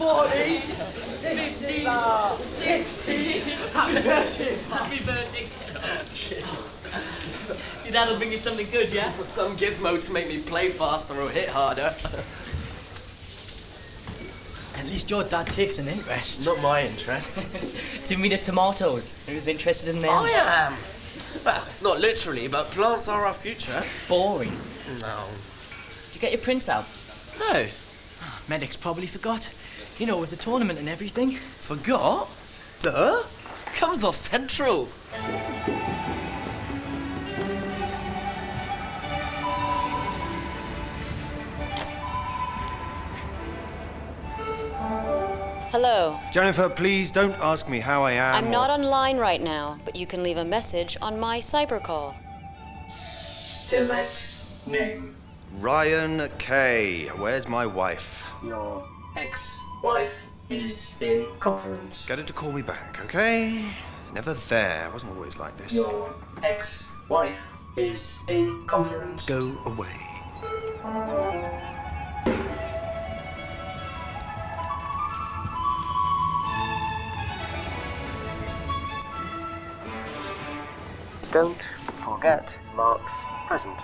40, 50, 60. Happy birthday. Happy birthday. Your dad will bring you something good, yeah? Some gizmo to make me play faster or hit harder. At least your dad takes an interest. Not my interests. To me, the tomatoes. Who's interested in them? I am. Well, not literally, but plants are our future. Boring. No. Did you get your printout? No. Medic's probably forgot. You know, with the tournament and everything. Forgot? Duh. Comes off central. Hello. Jennifer, please don't ask me how I am. I'm not online right now, but you can leave a message on my cybercall. Select name. Ryan Kay. Where's my wife? Your ex-wife is in conference. Get her to call me back, okay? Never there. Wasn't always like this. Your ex-wife is in conference. Go away. Don't forget Mark's present.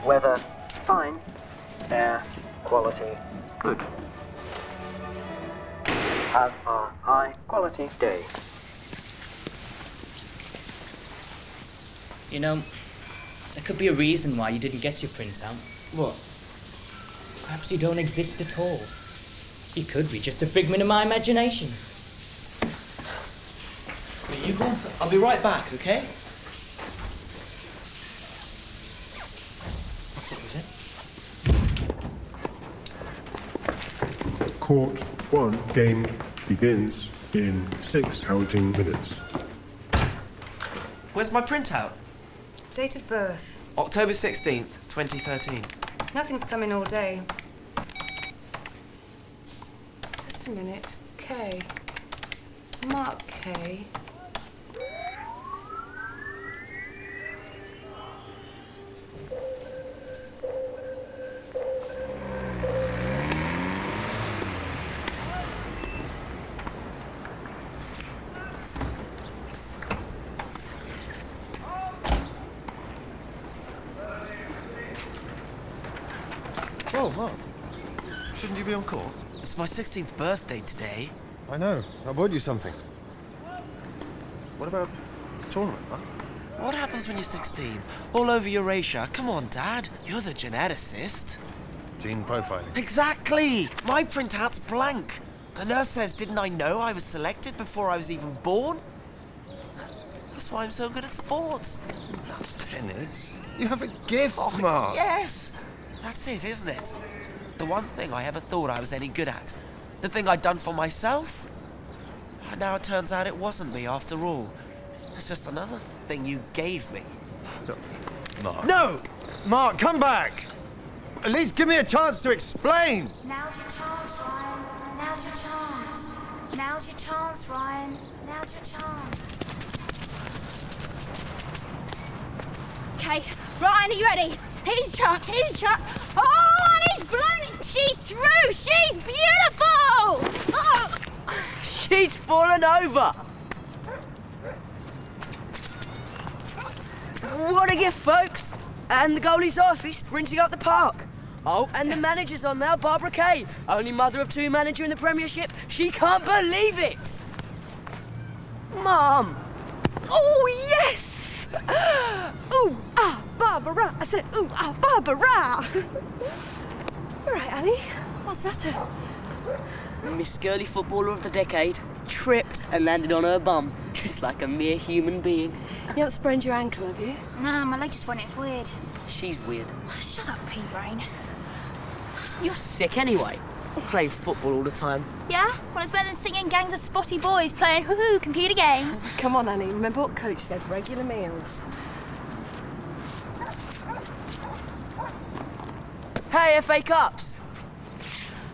Weather fine. Air quality good. Have a high quality day. You know, there could be a reason why you didn't get your printout. What? Perhaps you don't exist at all. You could be just a figment of my imagination. You go on. I'll be right back, okay? What's it, was it? Court 1 game begins in 6 counting minutes. Where's my printout? Date of birth. October 16th, 2013. Nothing's come in all day. Just a minute. K. Mark K. Oh, Mark. Shouldn't you be on court? It's my 16th birthday today. I know. I bought you something. What about the tournament, huh? What happens when you're 16? All over Eurasia. Come on, Dad. You're the geneticist. Gene profiling. Exactly! My printout's blank. The nurse says, didn't I know I was selected before I was even born? That's why I'm so good at sports. That's tennis. You have a gift, Mark. Yes! That's it, isn't it? The one thing I ever thought I was any good at. The thing I'd done for myself. And now it turns out it wasn't me after all. It's just another thing you gave me. No, Mark. No! Mark, come back! At least give me a chance to explain! Now's your chance, Ryan. Now's your chance. Now's your chance, Ryan. Now's your chance. Okay, Ryan, are you ready? Here's a chance, here's a chance. Oh, and he's blown it. She's through. She's beautiful. Oh. She's fallen over. What a gift, folks. And the goalie's off. He's sprinting up the park. Oh, and the manager's on now, Barbara Kay. Only mother of 2 manager in the Premiership. She can't believe it. Mum. Oh, yes. Ooh, ah, Barbara. I said, ooh, ah, Barbara. All right, Ali. What's the matter? Miss Girly Footballer of the Decade tripped and landed on her bum, just like a mere human being. You haven't sprained your ankle, have you? Nah, my leg just went. It's weird. She's weird. Shut up, pea-brain. You're sick anyway. Playing football all the time. Yeah? Well, it's better than singing gangs of spotty boys playing hoo-hoo computer games. Come on, Annie. Remember what Coach said, regular meals. Hey, FA Cups!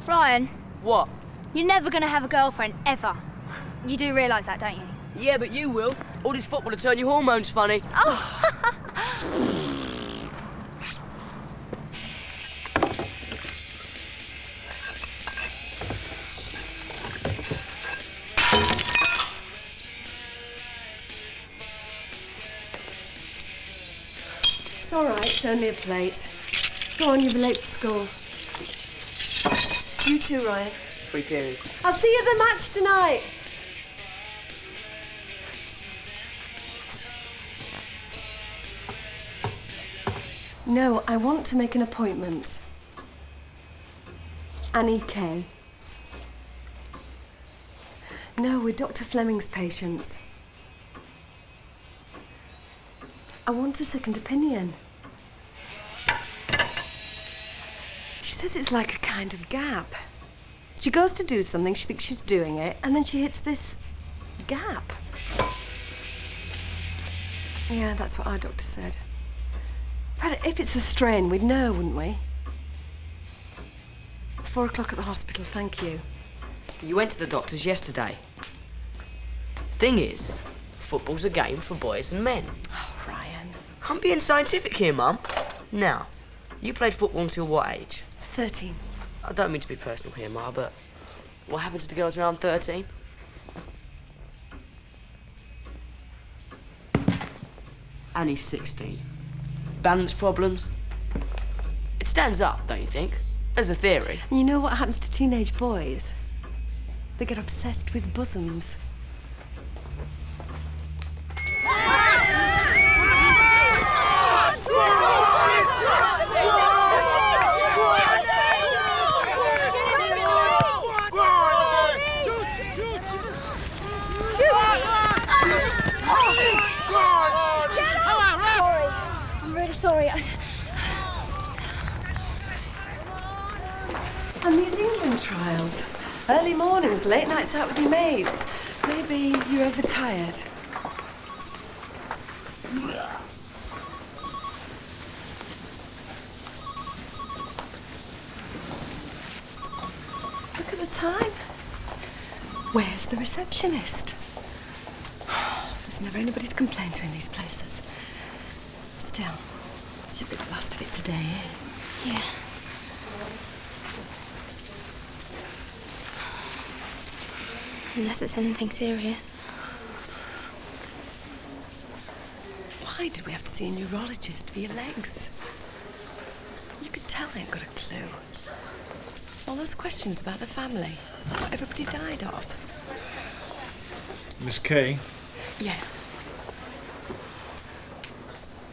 Ryan, What? you're never going to have a girlfriend, ever. You do realise that, don't you? Yeah, but you will. All this football will turn your hormones funny. Oh! It's all right. It's only a plate. Go on, you'll be late for school. You too, Ryan. Free period. I'll see you at the match tonight. No, I want to make an appointment. Annie Kay. No, we're Dr. Fleming's patients. I want a second opinion. She says it's like a kind of gap. She goes to do something, she thinks she's doing it, and then she hits this gap. Yeah, that's what our doctor said. But if it's a strain, we'd know, wouldn't we? 4 o'clock at the hospital, thank you. You went to the doctor's yesterday. Thing is, football's a game for boys and men. Oh, Ryan. I'm being scientific here, Mum. Now, you played football until what age? 13. I don't mean to be personal here, Ma, but what happens to girls around 13? Annie's 16. Balance problems? It stands up, don't you think? As a theory. And you know what happens to teenage boys? They get obsessed with bosoms. Sorry. And these England trials. Early mornings, late nights out with your mates. Maybe you're overtired. Look at the time. Where's the receptionist? There's never anybody to complain to in these places. Still, should be the last of it today, eh? Yeah. Unless it's anything serious. Why did we have to see a neurologist for your legs? You could tell they ain't got a clue. All those questions about the family, what everybody died of. Miss Kay? Yeah.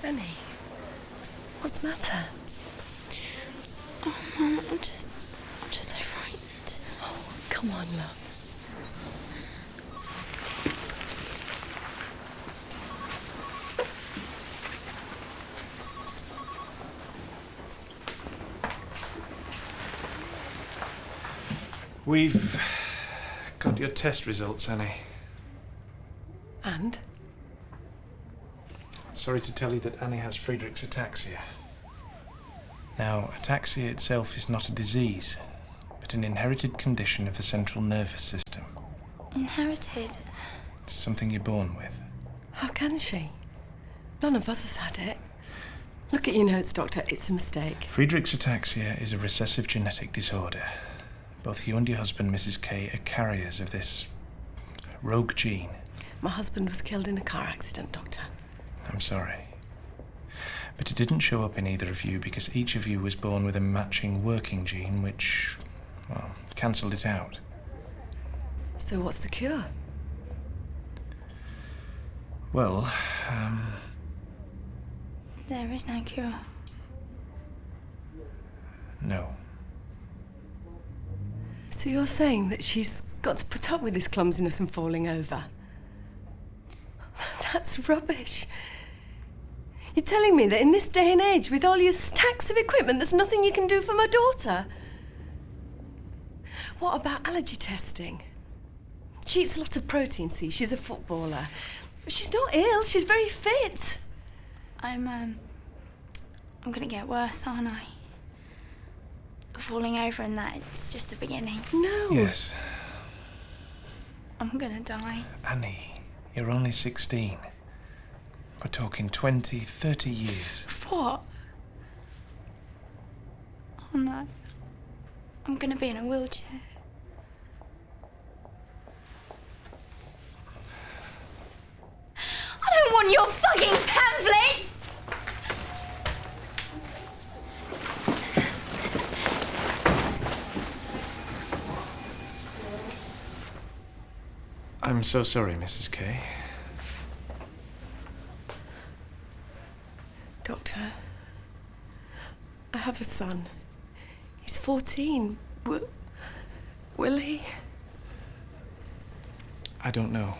Annie, what's the matter? Oh, Mum, I'm just so frightened. Oh, come on, love. We've got your test results, Annie. And? Sorry to tell you that Annie has Friedreich's ataxia. Now, ataxia itself is not a disease, but an inherited condition of the central nervous system. Inherited? It's something you're born with. How can she? None of us has had it. Look at your notes, Doctor. It's a mistake. Friedreich's ataxia is a recessive genetic disorder. Both you and your husband, Mrs. Kay, are carriers of this rogue gene. My husband was killed in a car accident, Doctor. I'm sorry. But it didn't show up in either of you because each of you was born with a matching working gene which, well, cancelled it out. So what's the cure? Well, There is no cure. no. So you're saying that she's got to put up with this clumsiness and falling over? That's rubbish. You're telling me that in this day and age, with all your stacks of equipment, there's nothing you can do for my daughter? What about allergy testing? She eats a lot of protein, see, she's a footballer. She's not ill, she's very fit. I'm gonna get worse, aren't I? Falling over and that, it's just the beginning. No. Yes. I'm gonna die. Annie, you're only 16. We're talking 20, 30 years. What? Oh no. I'm gonna be in a wheelchair. I don't want your fucking pamphlets! I'm so sorry, Mrs. Kay. Doctor, I have a son. He's 14. Will he? I don't know.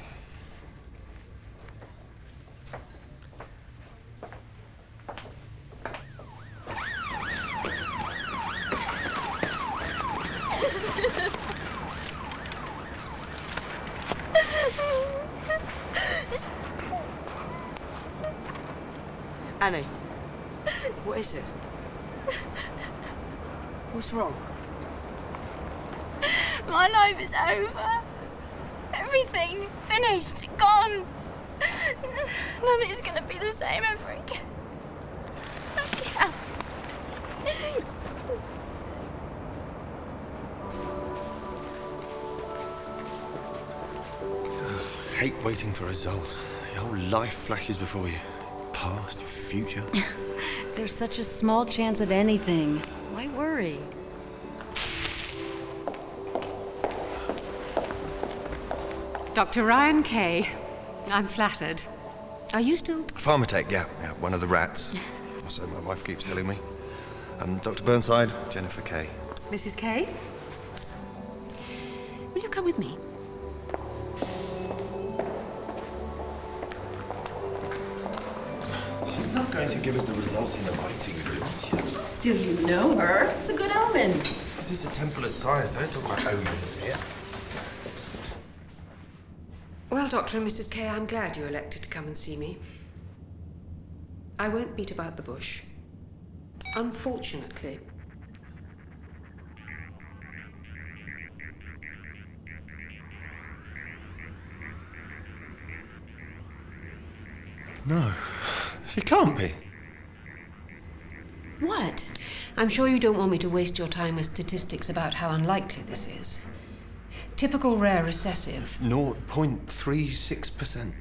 Annie, what is it? What's wrong? My life is over. Everything finished, gone. Nothing's gonna be the same ever again. Yeah. I hate waiting for a result. Your whole life flashes before you. Past, your future. There's such a small chance of anything. Why worry? Dr. Ryan Kay. I'm flattered. Are you still... Pharmatech, yeah, one of the rats. Or so my wife keeps telling me. Dr. Burnside, Jennifer Kay. Mrs. Kay? Will you come with me? She's not going to give us the result in the waiting room. Still, you know her. It's a good omen. This is a temple of science. Don't talk about omens here. Well, Dr. and Mrs. Kay, I'm glad you elected to come and see me. I won't beat about the bush. Unfortunately. No, she can't be. What? I'm sure you don't want me to waste your time with statistics about how unlikely this is. Typical rare recessive. 0.36%.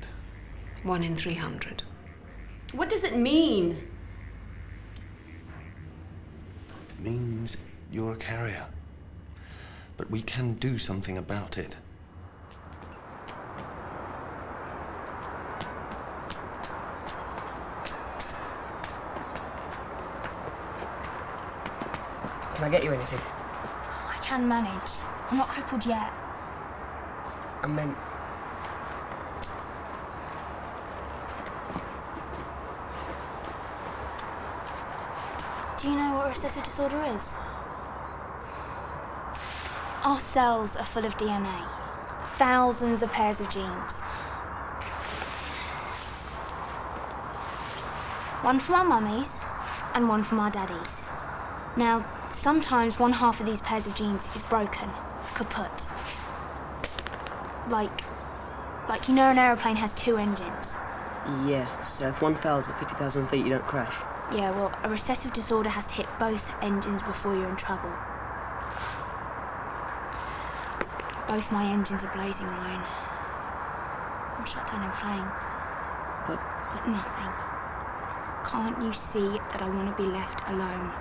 1 in 300. What does it mean? It means you're a carrier. But we can do something about it. Can I get you anything? Oh, I can manage. I'm not crippled yet. I meant... Do you know what recessive disorder is? Our cells are full of DNA. Thousands of pairs of genes. One from our mummies and one from our daddies. Now, sometimes one half of these pairs of genes is broken, kaput. Like you know an aeroplane has 2 engines. Yeah, so if one fails at 50,000 feet, you don't crash. Yeah, well, a recessive disorder has to hit both engines before you're in trouble. Both my engines are blazing, Ryan. I'm shut down in flames. But nothing. Can't you see that I want to be left alone?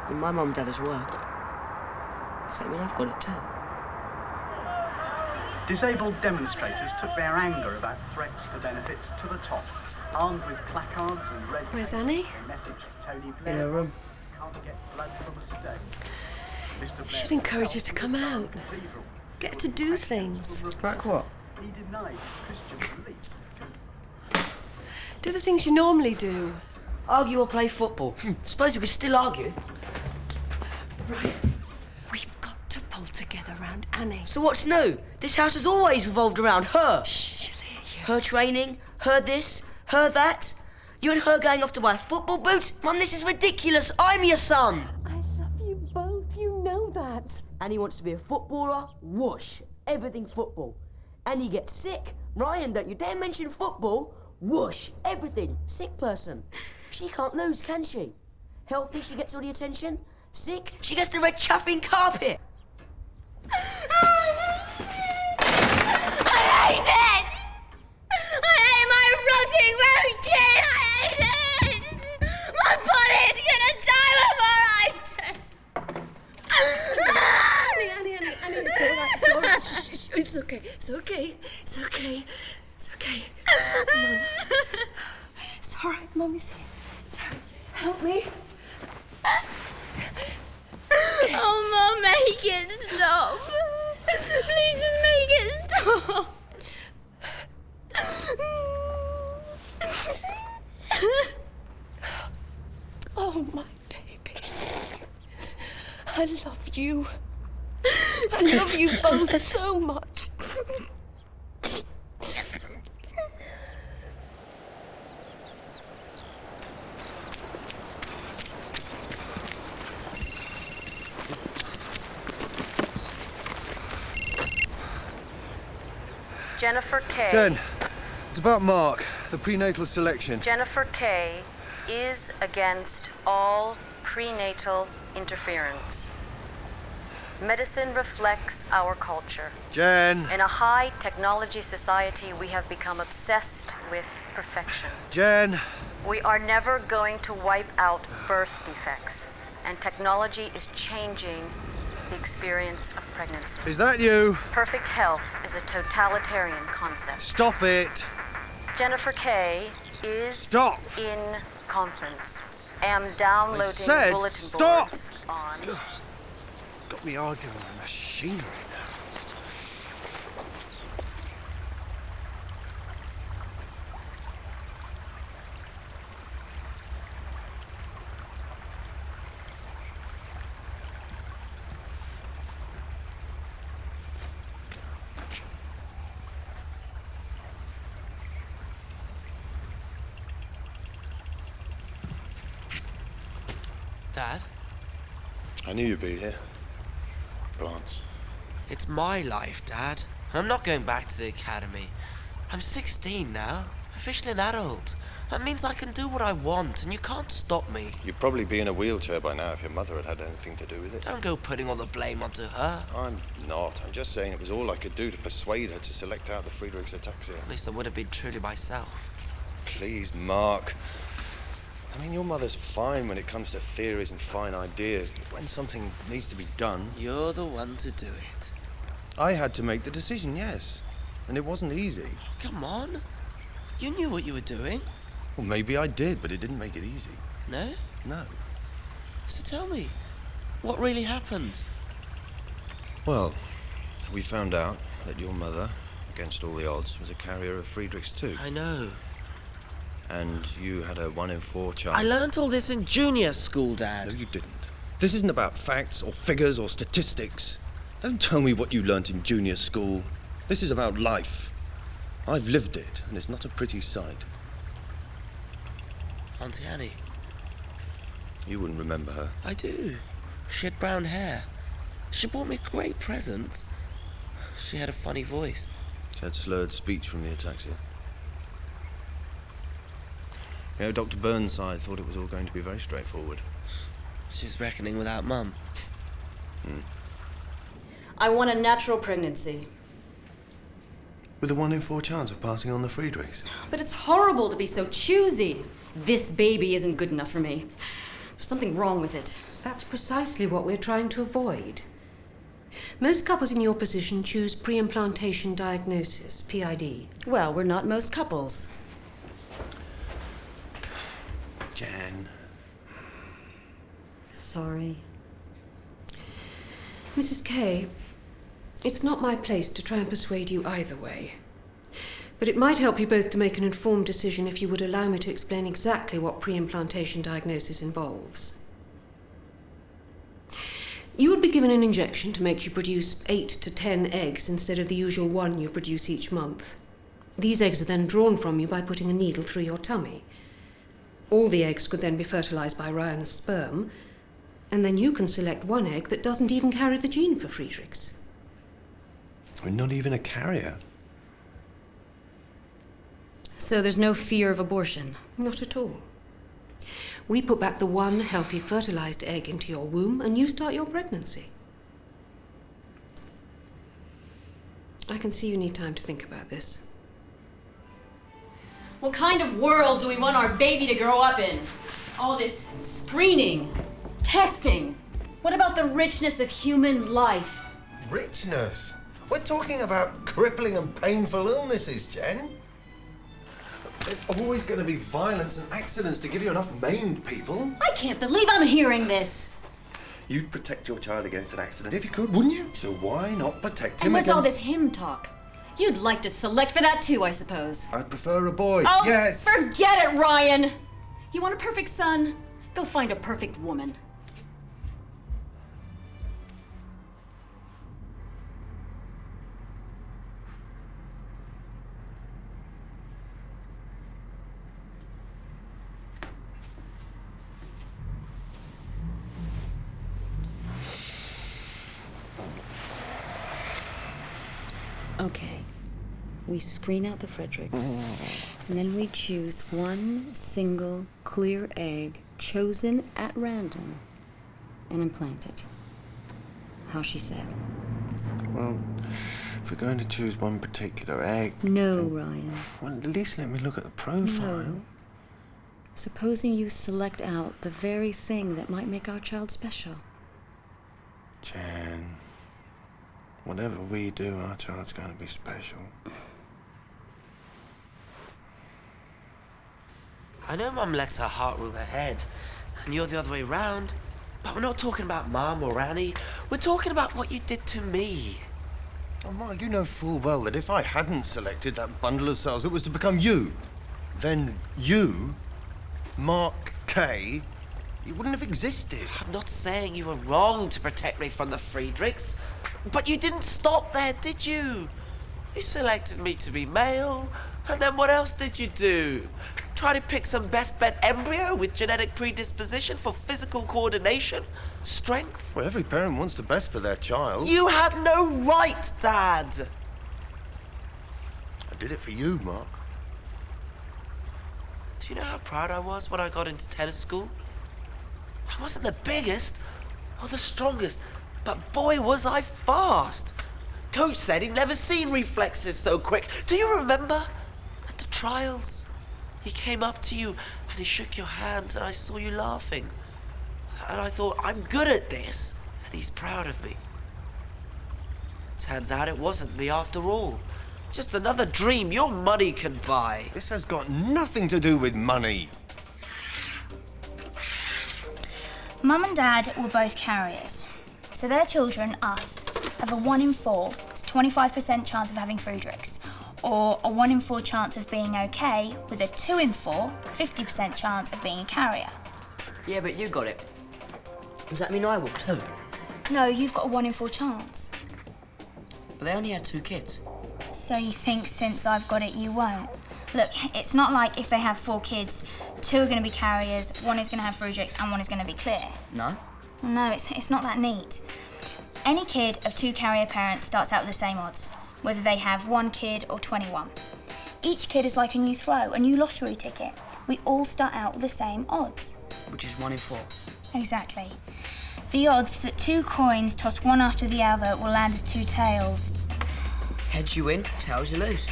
And my mum and dad as well. Does that mean I've got it too? Disabled demonstrators took their anger about threats to benefit to the top, armed with placards and red... Where's Annie? A message to Tony Blair. In her room. Can't get blood from a stain. Mr. You should encourage her to come out. Get her to do things. Like what? He denied Christian belief. Do the things you normally do. Argue or play football. Suppose we could still argue. Right. We've got to pull together around Annie. So what's new? This house has always revolved around her. Shh, she'll hear you. Her training, her this, her that. You and her going off to buy a football boot? Mum, this is ridiculous. I'm your son. I love you both. You know that. Annie wants to be a footballer. Whoosh. Everything football. Annie gets sick. Ryan, don't you dare mention football. Whoosh. Everything. Sick person. She can't lose, can she? Healthy, she gets all the attention. Sick, she gets the red chuffing carpet. I hate it! I hate my rotting routine! I hate it! My body is gonna die before I do! Annie, It's okay. It's okay. Come on. It's all right. Mommy's here. It's all right. Help me. Oh, Mum, make it stop. Please just make it stop. Oh, my baby. I love you. I love you both so much. Jennifer Kay. Jen, it's about Mark, the prenatal selection. Jennifer Kay is against all prenatal interference. Medicine reflects our culture. Jen. In a high technology society, we have become obsessed with perfection. Jen. We are never going to wipe out birth defects, and technology is changing the experience of pregnancy. Is that you? Perfect health is a totalitarian concept. Stop it. Jennifer Kay is Stop. in conference. Am downloading I said bulletin stop. boards on. Got me arguing with machinery now. Dad? I knew you'd be here. Glance. It's my life, Dad. And I'm not going back to the academy. I'm 16 now. Officially an adult. That means I can do what I want, and you can't stop me. You'd probably be in a wheelchair by now if your mother had had anything to do with it. Don't go putting all the blame onto her. I'm not. I'm just saying it was all I could do to persuade her to select out the Friedrichs ataxia. At least I would have been truly myself. Please, Mark. I mean, your mother's fine when it comes to theories and fine ideas, but when something needs to be done... You're the one to do it. I had to make the decision, yes. And it wasn't easy. Oh, come on. You knew what you were doing. Well, maybe I did, but it didn't make it easy. No? No. So tell me, what really happened? Well, we found out that your mother, against all the odds, was a carrier of Friedrichs too. I know. And you had a 1 in 4 chance. I learnt all this in junior school, Dad. No, you didn't. This isn't about facts or figures or statistics. Don't tell me what you learnt in junior school. This is about life. I've lived it, and it's not a pretty sight. Auntie Annie. You wouldn't remember her. I do. She had brown hair. She bought me great presents. She had a funny voice. She had slurred speech from the ataxia. You know, Dr. Burnside thought it was all going to be very straightforward. She was reckoning without Mum. I want a natural pregnancy. With a 1 in 4 chance of passing on the Friedrichs. But it's horrible to be so choosy. This baby isn't good enough for me. There's something wrong with it. That's precisely what we're trying to avoid. Most couples in your position choose pre-implantation diagnosis, PID. Well, we're not most couples. Jan. Sorry. Mrs. Kay, it's not my place to try and persuade you either way. But it might help you both to make an informed decision if you would allow me to explain exactly what pre-implantation diagnosis involves. You would be given an injection to make you produce 8 to 10 eggs instead of the usual 1 you produce each month. These eggs are then drawn from you by putting a needle through your tummy. All the eggs could then be fertilized by Ryan's sperm, and then you can select 1 egg that doesn't even carry the gene for Friedrichs. We're not even a carrier. So there's no fear of abortion? Not at all. We put back the 1 healthy fertilized egg into your womb and you start your pregnancy. I can see you need time to think about this. What kind of world do we want our baby to grow up in? All this screening, testing. What about the richness of human life? Richness? We're talking about crippling and painful illnesses, Jen. There's always going to be violence and accidents to give you enough maimed people. I can't believe I'm hearing this. You'd protect your child against an accident if you could, wouldn't you? So why not protect him And what's against... all this him talk? You'd like to select for that too, I suppose. I'd prefer a boy. Oh, yes. forget it, Ryan. You want a perfect son? Go find a perfect woman. Okay. We screen out the Fredericks, and then we choose one single clear egg chosen at random and implant it. How she said. Well, if we're going to choose one particular egg... No, Ryan. Well, at least let me look at the profile. No. Supposing you select out the very thing that might make our child special. Jan, whatever we do, our child's going to be special. I know Mum lets her heart rule her head, and you're the other way round. But we're not talking about Mum or Annie. We're talking about what you did to me. Oh, Mark, you know full well that if I hadn't selected that bundle of cells, it was to become you. Then you, Mark Kay, you wouldn't have existed. I'm not saying you were wrong to protect me from the Friedrichs, but you didn't stop there, did you? You selected me to be male, and then what else did you do? Try to pick some best bet embryo with genetic predisposition for physical coordination, strength? Well, every parent wants the best for their child. You had no right, Dad! I did it for you, Mark. Do you know how proud I was when I got into tennis school? I wasn't the biggest or the strongest, but boy was I fast. Coach said he'd never seen reflexes so quick. Do you remember? At the trials. He came up to you and he shook your hand and I saw you laughing. And I thought, I'm good at this. And he's proud of me. Turns out it wasn't me after all. Just another dream your money can buy. This has got nothing to do with money. Mum and Dad were both carriers, so their children, us, have a 1 in 4 to 25% chance of having Friedrichs, or a 1 in 4 chance of being okay, with a 2 in 4, 50% chance of being a carrier. Yeah, but you got it. Does that mean I will too? No, you've got a 1 in 4 chance. But they only had 2 kids. So you think since I've got it, you won't? Look, it's not like if they have 4 kids, 2 are going to be carriers, 1 is going to have Friedrichs, and 1 is going to be clear. No? No, it's not that neat. Any kid of 2 carrier parents starts out with the same odds, whether they have 1 kid or 21. Each kid is like a new throw, a new lottery ticket. We all start out with the same odds. Which is 1 in 4. Exactly. The odds that 2 coins tossed one after the other will land as 2 tails. Heads you win, tails you lose.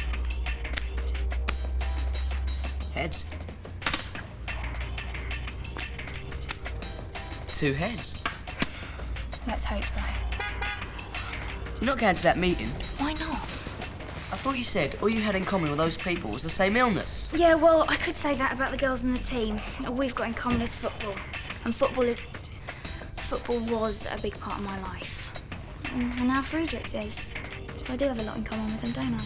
Heads. 2 heads. Let's hope so. You're not going to that meeting. Why not? I thought you said all you had in common with those people was the same illness. Yeah, well, I could say that about the girls in the team. All we've got in common is football. And football was a big part of my life. And now Friedrichs is. So I do have a lot in common with them, don't I?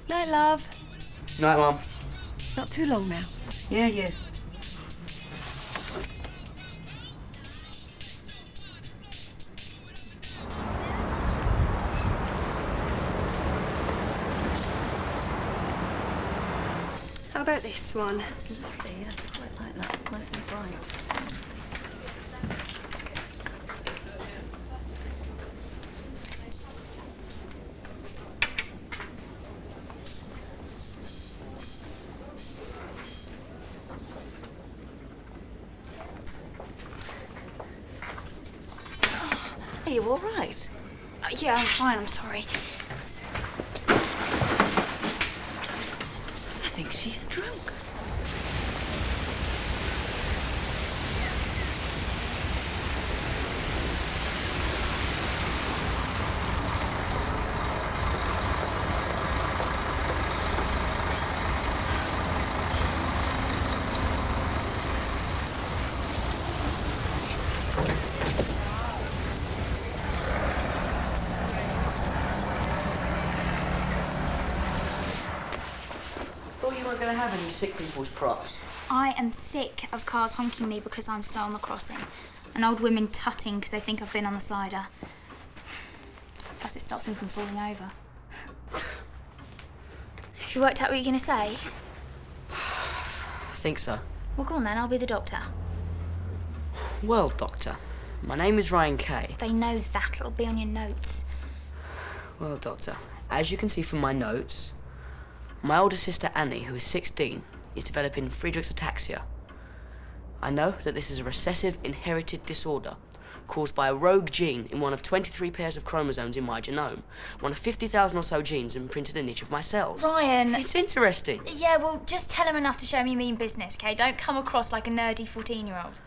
Night, love. Night, Mum. Not too long now. Yeah. about this one? It's lovely, yes, I quite like that. Nice and bright. Are you all right? Yeah, I'm fine, I'm sorry. I think she's drunk. Thought you weren't going to have any sick people's prize. I am sick of cars honking me because I'm slow on the crossing, and old women tutting because they think I've been on the cider. Plus, it stops me from falling over. Have you worked out what you're going to say? I think so. Well, go on then, I'll be the doctor. Well, Doctor, my name is Ryan Kay. They know that, it'll be on your notes. Well, Doctor, as you can see from my notes, my older sister Annie, who is 16, is developing Friedreich's ataxia. I know that this is a recessive inherited disorder caused by a rogue gene in one of 23 pairs of chromosomes in my genome. One of 50,000 or so genes imprinted in each of my cells. Ryan! It's interesting. Yeah, well, just tell him enough to show me you mean business, okay? Don't come across like a nerdy 14-year-old.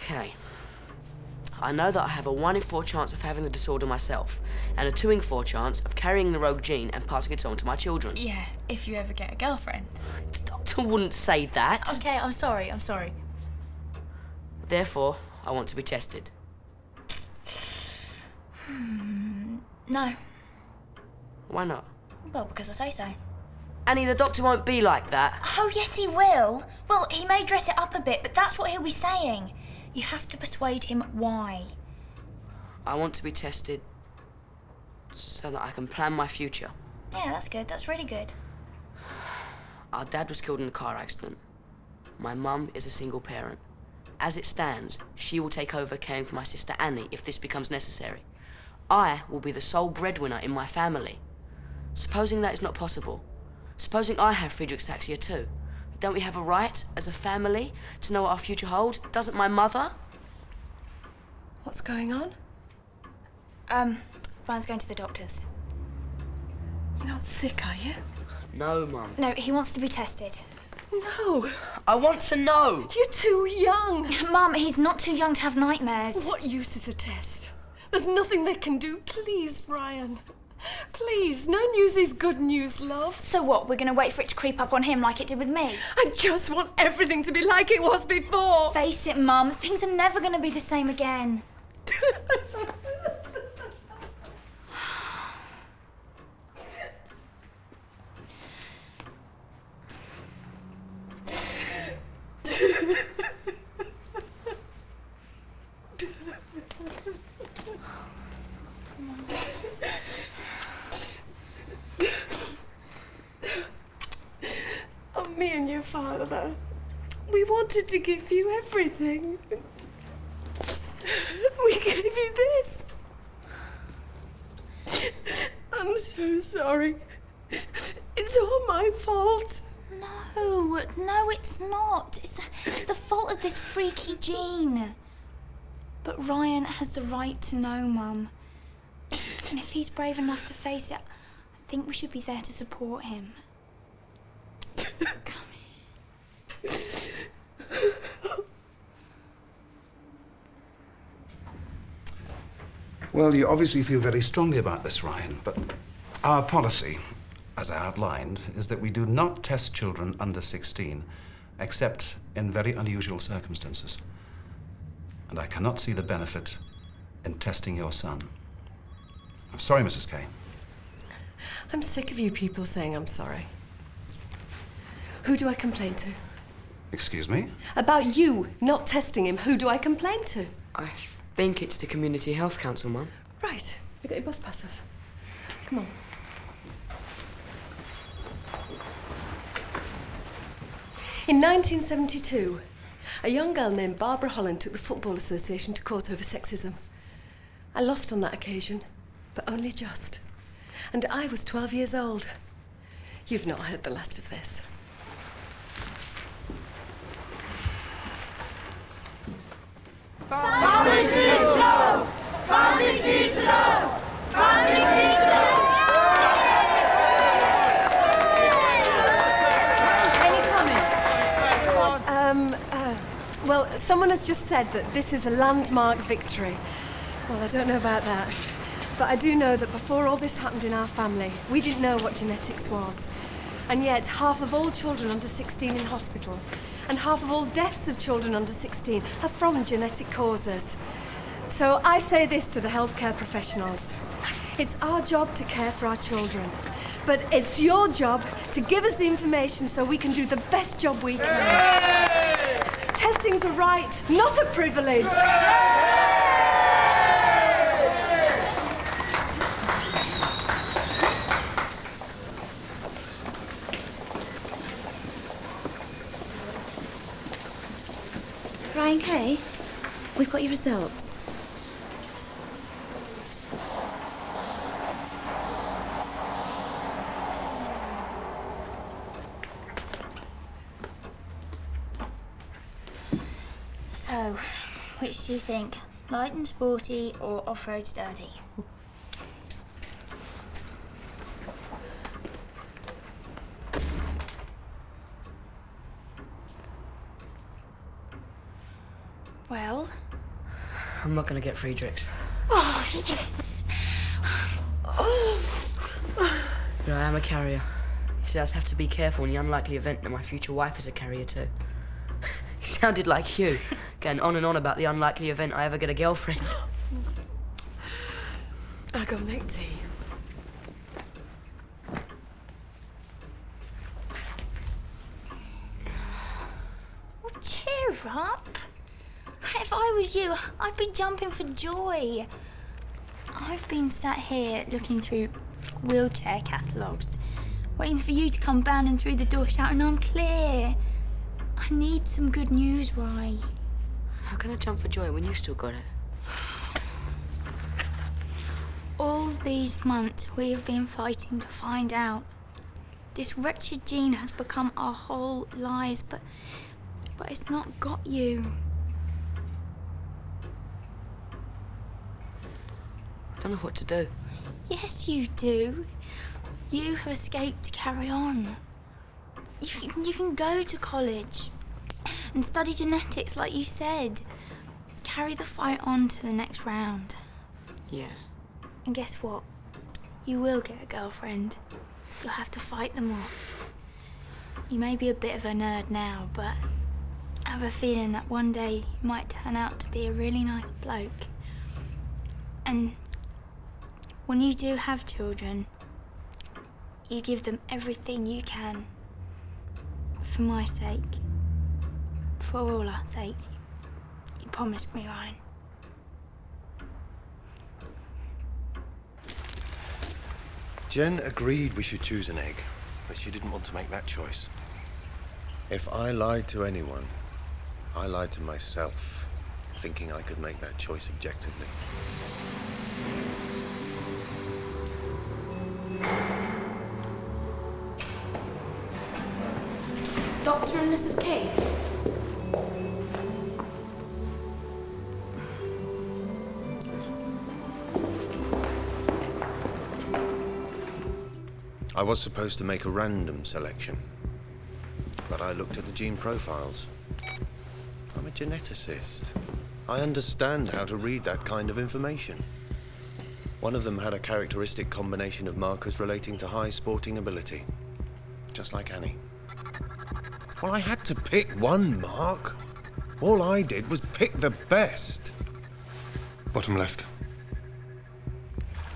Okay. I know that I have a 1 in 4 chance of having the disorder myself, and a 2 in 4 chance of carrying the rogue gene and passing it on to my children. Yeah, if you ever get a girlfriend. The doctor wouldn't say that. Okay, I'm sorry. Therefore, I want to be tested. No. Why not? Well, because I say so. Annie, the doctor won't be like that. Oh, yes, he will. Well, he may dress it up a bit, but that's what he'll be saying. You have to persuade him why. I want to be tested so that I can plan my future. Yeah, that's good. That's really good. Our dad was killed in a car accident. My mum is a single parent. As it stands, she will take over caring for my sister Annie if this becomes necessary. I will be the sole breadwinner in my family. Supposing that is not possible, supposing I have Friedreich's ataxia too, don't we have a right, as a family, to know what our future holds? Doesn't my mother? What's going on? Ryan's going to the doctor's. You're not sick, are you? No, Mum. No, he wants to be tested. No. I want to know. You're too young. Mum, he's not too young to have nightmares. What use is a test? There's nothing they can do. Please, Ryan. Please, no news is good news, love. So what, we're going to wait for it to creep up on him like it did with me? I just want everything to be like it was before. Face it, Mum, things are never going to be the same again. Me and your father, we wanted to give you everything. We gave you this. I'm so sorry. It's all my fault. No, it's not. It's the fault of this freaky gene. But Ryan has the right to know, Mum. And if he's brave enough to face it, I think we should be there to support him. Well, you obviously feel very strongly about this, Ryan, but our policy, as I outlined, is that we do not test children under 16, except in very unusual circumstances. And I cannot see the benefit in testing your son. I'm sorry, Mrs. Kay. I'm sick of you people saying I'm sorry. Who do I complain to? Excuse me? About you not testing him. Who do I complain to? I think it's the Community Health Council, Mum. Right. You got your bus passes. Come on. In 1972, a young girl named Barbara Holland took the Football Association to court over sexism. I lost on that occasion, but only just. And I was 12 years old. You've not heard the last of this. Families need to know! Families need to know! Families need to know! Any comments? Well, someone has just said that this is a landmark victory. Well, I don't know about that. But I do know that before all this happened in our family, we didn't know what genetics was. And yet, half of all children under 16 in hospital and half of all deaths of children under 16 are from genetic causes. So I say this to the healthcare professionals. It's our job to care for our children, but it's your job to give us the information so we can do the best job we can. Testing's a right, not a privilege. Ryan Kay, we've got your results. So, which do you think? Light and sporty or off-road sturdy? Well? I'm not gonna get Friedrichs. Oh, yes! You know, I am a carrier. You see, I'd have to be careful in the unlikely event that my future wife is a carrier too. He sounded like you, going on and on about the unlikely event I ever get a girlfriend. I'll go make tea. Well, cheer up. If I was you, I'd be jumping for joy. I've been sat here looking through wheelchair catalogues, waiting for you to come bounding through the door shouting, "I'm clear." I need some good news, Rye. How can I jump for joy when you still got it? All these months we have been fighting to find out. This wretched gene has become our whole lives, but it's not got you. I don't know what to do. Yes, you do. You have escaped to carry on. You can go to college and study genetics like you said. Carry the fight on to the next round. Yeah. And guess what? You will get a girlfriend. You'll have to fight them off. You may be a bit of a nerd now, but I have a feeling that one day you might turn out to be a really nice bloke. And when you do have children, you give them everything you can. For my sake. For all our sakes. You promised me, Ryan. Jen agreed we should choose an egg, but she didn't want to make that choice. If I lied to anyone, I lied to myself, thinking I could make that choice objectively. Dr. and Mrs. Kay. I was supposed to make a random selection, but I looked at the gene profiles. I'm a geneticist. I understand how to read that kind of information. One of them had a characteristic combination of markers relating to high sporting ability, just like Annie. Well, I had to pick one, Mark. All I did was pick the best. Bottom left.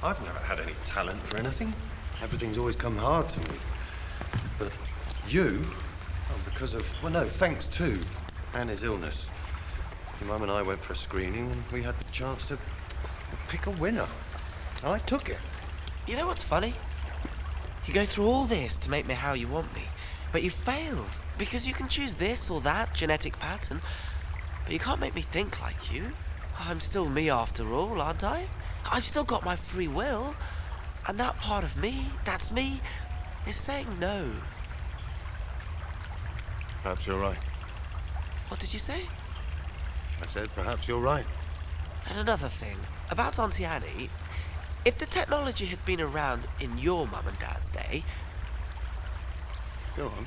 I've never had any talent for anything. Everything's always come hard to me. But you, well, because of, well, no, thanks to Annie's illness. Your mum and I went for a screening and we had the chance to pick a winner. I took it. You know what's funny? You go through all this to make me how you want me, but you failed. Because you can choose this or that genetic pattern, but you can't make me think like you. I'm still me after all, aren't I? I've still got my free will, and that part of me, that's me, is saying no. Perhaps you're right. What did you say? I said perhaps you're right. And another thing, about Auntie Annie, if the technology had been around in your mum and dad's day... Go on.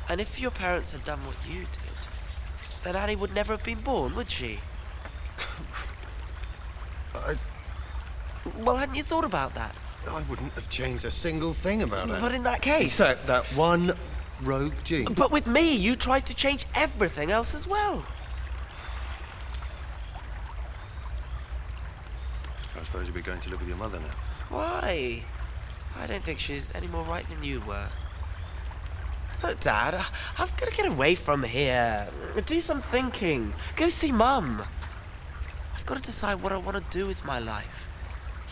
And if your parents had done what you did, then Annie would never have been born, would she? Well, hadn't you thought about that? I wouldn't have changed a single thing about it. But in that case... Except that one rogue gene. But with me, you tried to change everything else as well. I suppose you'll be going to live with your mother now. Why? I don't think she's any more right than you were. Look, Dad, I've got to get away from here. Do some thinking. Go see Mum. I've got to decide what I want to do with my life.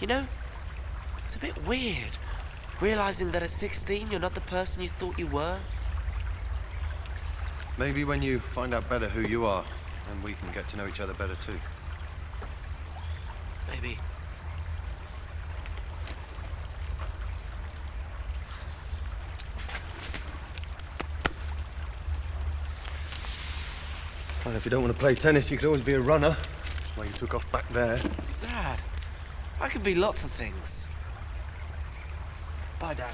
You know, it's a bit weird, realizing that at 16 you're not the person you thought you were. Maybe when you find out better who you are, then we can get to know each other better too. Maybe. Well, if you don't want to play tennis, you could always be a runner. Well, you took off back there. Dad, I could be lots of things. Bye, Dad.